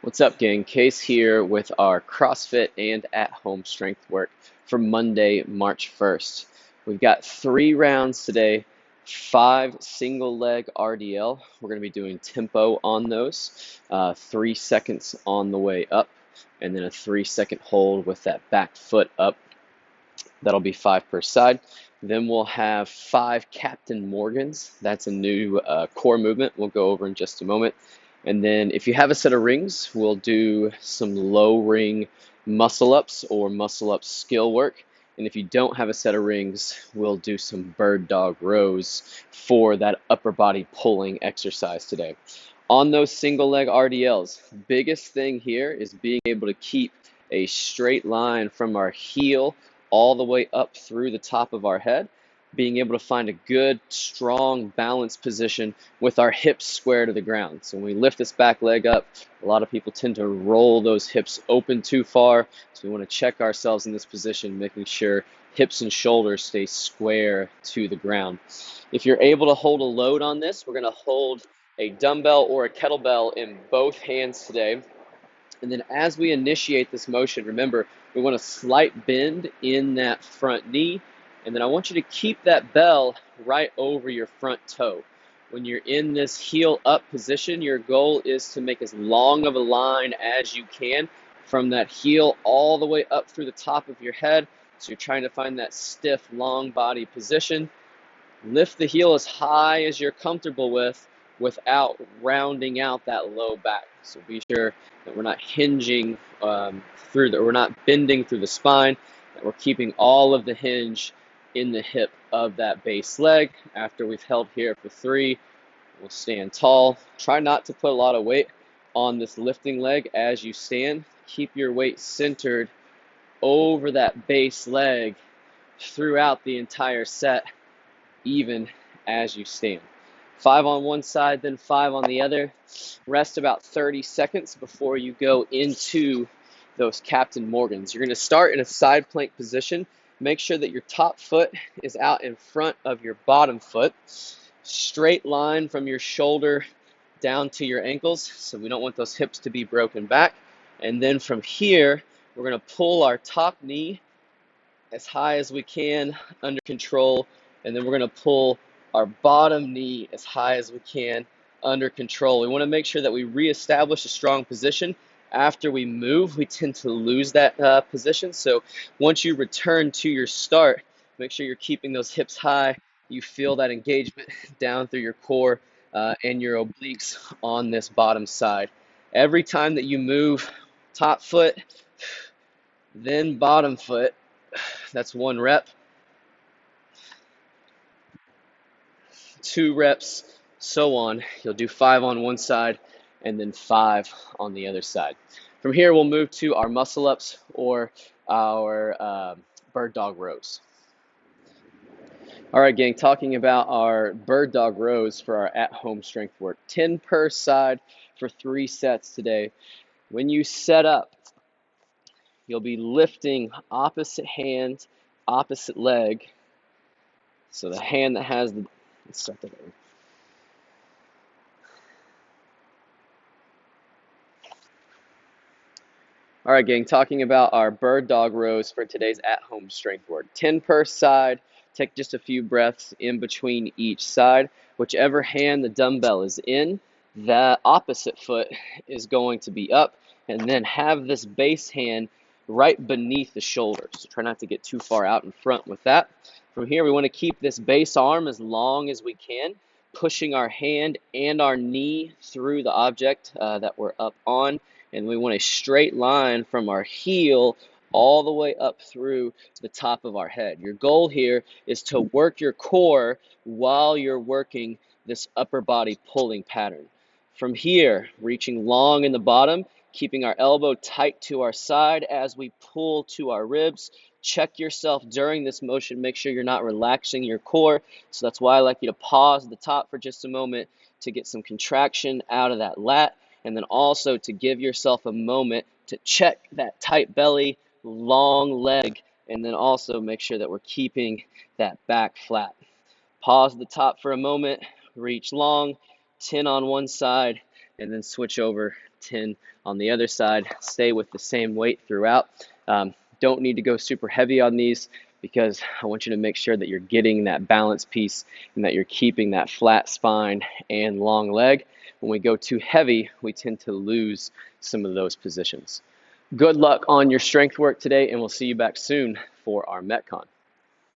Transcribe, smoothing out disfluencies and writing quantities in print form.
What's up, gang? Case here with our CrossFit and at-home strength work for Monday, March 1st. We've got 3 rounds today, 5 single leg RDL. We're going to be doing tempo on those, 3 seconds on the way up, and then a 3-second hold with that back foot up. That'll be 5 per side. Then we'll have 5 Captain Morgans. That's a new core movement we'll go over in just a moment. And then if you have a set of rings, we'll do some low ring muscle ups or muscle up skill work. And if you don't have a set of rings, we'll do some bird dog rows for that upper body pulling exercise today. On those single leg RDLs, biggest thing here is being able to keep a straight line from our heel all the way up through the top of our head, being able to find a good, strong, balanced position with our hips square to the ground. So when we lift this back leg up, a lot of people tend to roll those hips open too far. So we want to check ourselves in this position, making sure hips and shoulders stay square to the ground. If you're able to hold a load on this, we're going to hold a dumbbell or a kettlebell in both hands today. And then as we initiate this motion, remember, we want a slight bend in that front knee. And then I want you to keep that bell right over your front toe. When you're in this heel up position, your goal is to make as long of a line as you can from that heel all the way up through the top of your head. So you're trying to find that stiff, long body position. Lift the heel as high as you're comfortable with without rounding out that low back. So be sure that we're not hinging we're not bending through the spine, that we're keeping all of the hinge in the hip of that base leg. After we've held here for 3, we'll stand tall. Try not to put a lot of weight on this lifting leg as you stand. Keep your weight centered over that base leg throughout the entire set, even as you stand. 5 on one side, then 5 on the other. Rest about 30 seconds before you go into those Captain Morgans. You're going to start in a side plank position. Make sure that your top foot is out in front of your bottom foot. Straight line from your shoulder down to your ankles, so we don't want those hips to be broken back. And then from here, we're going to pull our top knee as high as we can under control, and then we're going to pull our bottom knee as high as we can under control. We want to make sure that we reestablish a strong position. After we move, we tend to lose that position. So once you return to your start, make sure you're keeping those hips high. You feel that engagement down through your core and your obliques on this bottom side. Every time that you move, top foot, then bottom foot, that's 1 rep. 2 reps, so on. You'll do 5 on one side and then 5 on the other side. From here, we'll move to our muscle ups or our bird dog rows. All right, gang, talking about our bird dog rows for our at-home strength work. 10 per side for 3 sets today. When you set up, you'll be lifting opposite hand, opposite leg. So the hand that has the, let's start that over. All right, gang, talking about our bird dog rows for today's at-home strength work. 10 per side. Take just a few breaths in between each side. Whichever hand the dumbbell is in, the opposite foot is going to be up, and then have this base hand right beneath the shoulder. So try not to get too far out in front with that. From here, we want to keep this base arm as long as we can, pushing our hand and our knee through the object that we're up on. And we want a straight line from our heel all the way up through the top of our head. Your goal here is to work your core while you're working this upper body pulling pattern. From here, reaching long in the bottom, keeping our elbow tight to our side as we pull to our ribs. Check yourself during this motion. Make sure you're not relaxing your core. So that's why I like you to pause at the top for just a moment to get some contraction out of that lat. And then also to give yourself a moment to check that tight belly, long leg, and then also make sure that we're keeping that back flat. Pause at the top for a moment, reach long, 10 on one side, and then switch over 10 on the other side. Stay with the same weight throughout. Don't need to go super heavy on these because I want you to make sure that you're getting that balance piece and that you're keeping that flat spine and long leg. When we go too heavy, we tend to lose some of those positions. Good luck on your strength work today, and we'll see you back soon for our Metcon.